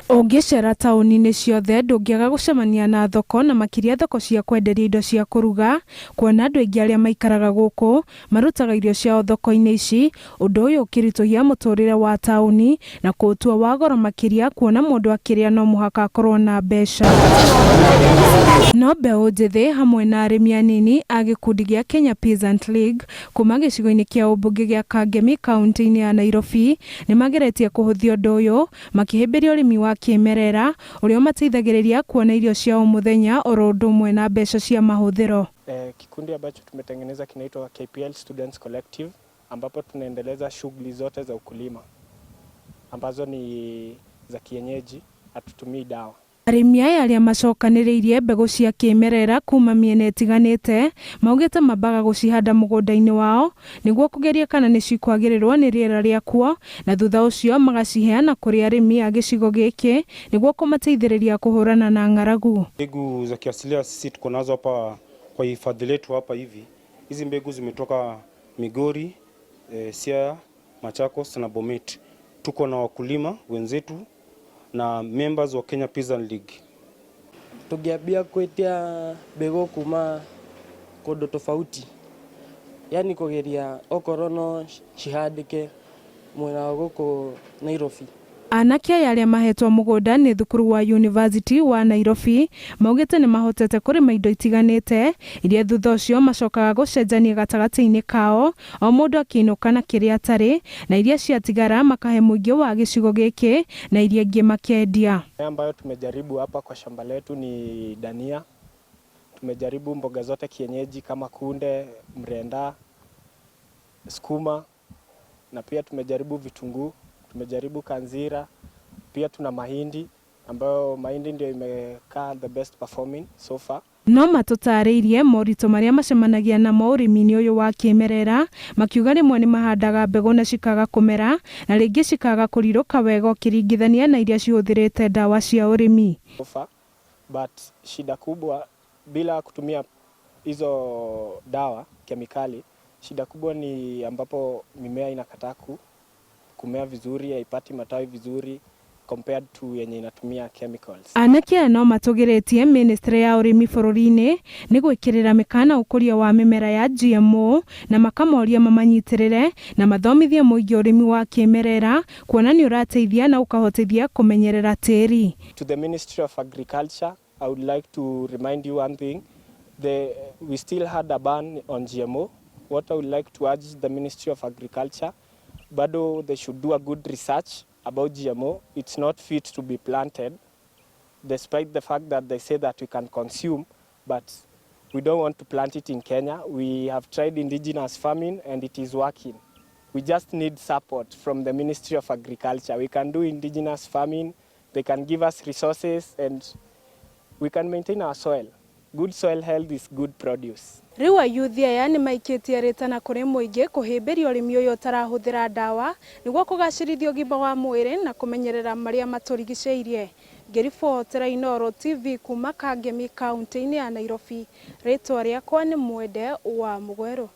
Ũngĩcera taũni-inĩ ciothe ndũngĩaga gũcemania na thoko, na makĩria thoko cia kwenderia indo cia kũruga, kuona andũ aingĩ arĩa maikaraga gũkũ marutaga irio ciao thoko-inĩ ici, ũndũ ũyũ ũkĩritũhia mũtũrĩre wa taũni na kũũtua wa goro makĩria, kuona mũndũ akĩrĩa no mũhaka akorwo na mbeca. No mbeũ njĩthĩ hamwe na arĩmi anini a gĩkundi gĩa Kenya Peasant League kuma gĩcigo-inĩ kĩa ũmbunge gĩa Kangemi kaũntĩ-inĩ ya Nairobi nĩ mageretie kũhũthia ũndũ ũyũ makĩhĩmbĩria ũrĩmi wa kĩmerera ũrĩa mateithagĩrĩria kuona irio cia o mũthenya oro ũndũ ũmwe na mbeca cia mahũthĩro. Kikundi ambacho tumetengeneza kinaitwa KPL Students Collective, ambapo tunaendeleza shughuli zote za ukulima ambazo ni za kienyeji, hatutumii dawa. Arĩmi aya arĩa macokanĩrĩirie mbegũ cia kĩmerera kuma mĩena ĩtiganĩte maugĩte mambaga gũcihanda mũgũnda-inĩ wao nĩguo kũgeria kana nĩ cikwagĩrĩrwo nĩ rĩera rĩa kuo, na thutha ũcio magaciheana kũrĩ arĩmi a gĩcigo gĩkĩ nĩguo kũmateithĩrĩria kũhũrana na ng'aragu. Mbegu za kiasilia sisi tuko nazo hapa kwa hifadhi letu hapa hivi. Hizi mbegu zimetoka Migori, Siaya, Machakos na Bomet. Tuko na wakulima wenzetu na members wa Kenya Peasant League. Tungeambia kwetia mbegu kuma kũndũ tofauti, yani kũgeria okorwo no cihandĩke mwena wa gũkũ Nairobi. Anake aya arĩa mahetwo mũgũnda nĩ thukuru wa University wa Nairobi maugĩte nĩ mahotete kũrĩma indo itiganĩte iria thutha ũcio macokaga gũcenjania gatagatĩ-inĩ kao, o mũndũ akĩinũka na kĩrĩa atarĩ, na iria ciatigara makahe mũingĩ wa gĩcigo gĩkĩ na iria ingĩ makendia. Ambayo tumejaribu hapa kwa shamba letu ni dania. Tumejaribu mboga zote kienyeji kama kunde, mrenda, sukuma, na pia tumejaribu vitunguu, tumejaribu kanzira, pia tuna mahindi ambayo mahindi ndio imekaa the best performing so far. No matũtarĩirie moritũ marĩa macemanagia namo ũrĩmi-inĩ ũyũ wa kĩmerera, makiuga rĩmwe nĩ mahandaga mbegũ na cikaga kũmera, na rĩngĩ cikaga kũrirũka wega ũkĩringithania na iria cihũthĩrĩte dawa cia ũrĩmi. So far, but shida kubwa bila kutumia hizo dawa kemikali, shida kubwa ni ambapo mimea inakataa kumea vizuri, haipati matawi vizuri compared to yenye inatumia chemicals. Anake aya no matũgĩrĩtie ministry ya ũrĩmi bũrũri-inĩ nĩ gwĩkĩrĩra mĩkana ũkũria wa mĩmera ya GMO, na makamoria mamanyitĩrĩre na mathomithie mũingĩ ũrĩmi wa kĩmerera, kuona nĩ ũrateithia na ũkahotithia kũmenyerera tĩri. To the Ministry of Agriculture, I would like to remind you one thing. We still had a ban on GMO. What I would like to urge the Ministry of Agriculture, bado they should do a good research about GMO. It's not fit to be planted, despite the fact that they say that we can consume, but we don't want to plant it in Kenya. We have tried indigenous farming and it is working. We just need support from the Ministry of Agriculture. We can do indigenous farming, they can give us resources, and we can maintain our soil. Good soil health is good produce. Rĩu ayuthi aya nĩ maikĩtie rĩtana kũrĩ mũingĩ kũhĩmbĩria ũrĩmi ũyũ ũtarahũthĩra dawa nĩguo kũgacĩrithia ũgima wa mwĩrĩ na kũmenyerera marĩa matũrigicĩirie. Ngĩribotera Inooro TV kuma Kangemi kaũntĩ-inĩ ya Nairobi, rĩtwa rĩakwa nĩ Mwende wa Mũgwero.